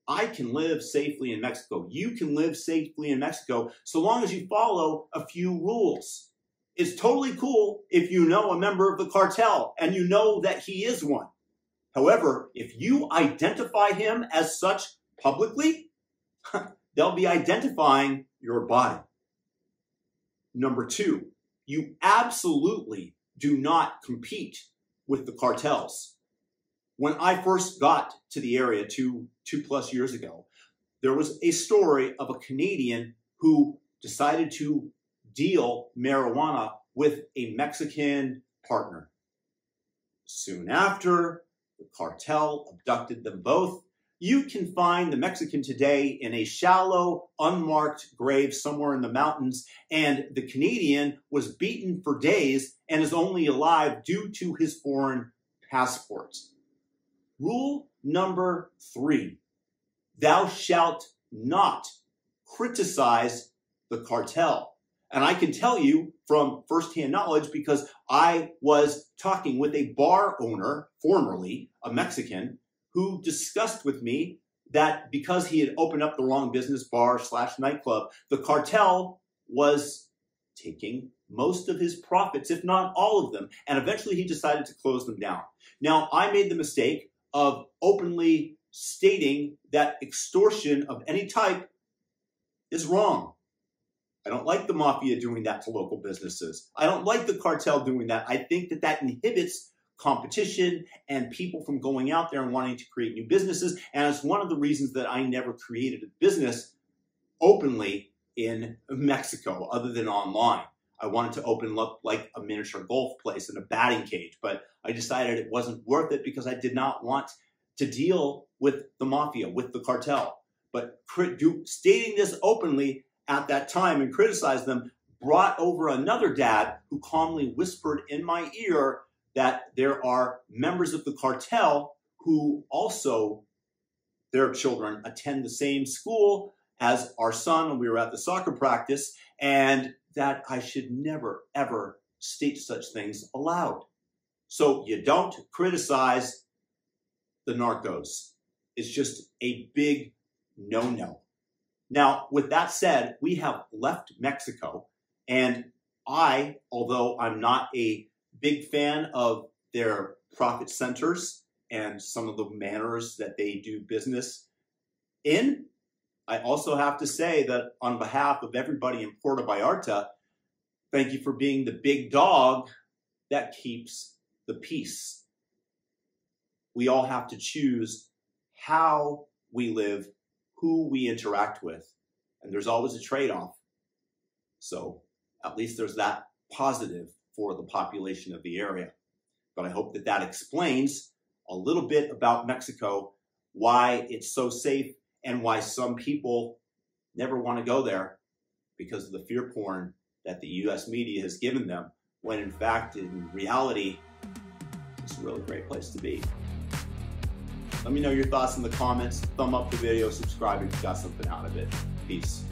I can live safely in Mexico. You can live safely in Mexico so long as you follow a few rules. It's totally cool if you know a member of the cartel and you know that he is one. However, if you identify him as such publicly, they'll be identifying your body. Number 2, you absolutely do not compete with the cartels. When I first got to the area two plus years ago, there was a story of a Canadian who decided to deal marijuana with a Mexican partner. Soon after, the cartel abducted them both. You can find the Mexican today in a shallow, unmarked grave somewhere in the mountains, and the Canadian was beaten for days and is only alive due to his foreign passport. Rule number 3, thou shalt not criticize the cartel. And I can tell you from firsthand knowledge because I was talking with a bar owner, formerly a Mexican, who discussed with me that because he had opened up the wrong business bar / nightclub, the cartel was taking most of his profits, if not all of them. And eventually he decided to close them down. Now, I made the mistake of openly stating that extortion of any type is wrong. I don't like the mafia doing that to local businesses. I don't like the cartel doing that. I think that that inhibits competition and people from going out there and wanting to create new businesses. And it's one of the reasons that I never created a business openly in Mexico other than online. I wanted to open up like a miniature golf place and a batting cage, but I decided it wasn't worth it because I did not want to deal with the mafia, with the cartel. But stating this openly at that time and criticize them brought over another dad who calmly whispered in my ear that there are members of the cartel who also, their children attend the same school as our son when we were at the soccer practice, and that I should never, ever state such things aloud. So you don't criticize the narcos. It's just a big no-no. Now, with that said, we have left Mexico, and I, although I'm not a big fan of their profit centers and some of the manners that they do business in, I also have to say that on behalf of everybody in Puerto Vallarta, thank you for being the big dog that keeps the peace. We all have to choose how we live, who we interact with, and there's always a trade-off. So at least there's that positive for the population of the area. But I hope that that explains a little bit about Mexico, why it's so safe, and why some people never want to go there because of the fear porn that the U.S. media has given them, when in fact, in reality, it's a really great place to be. Let me know your thoughts in the comments. Thumb up the video, subscribe if you got something out of it. Peace.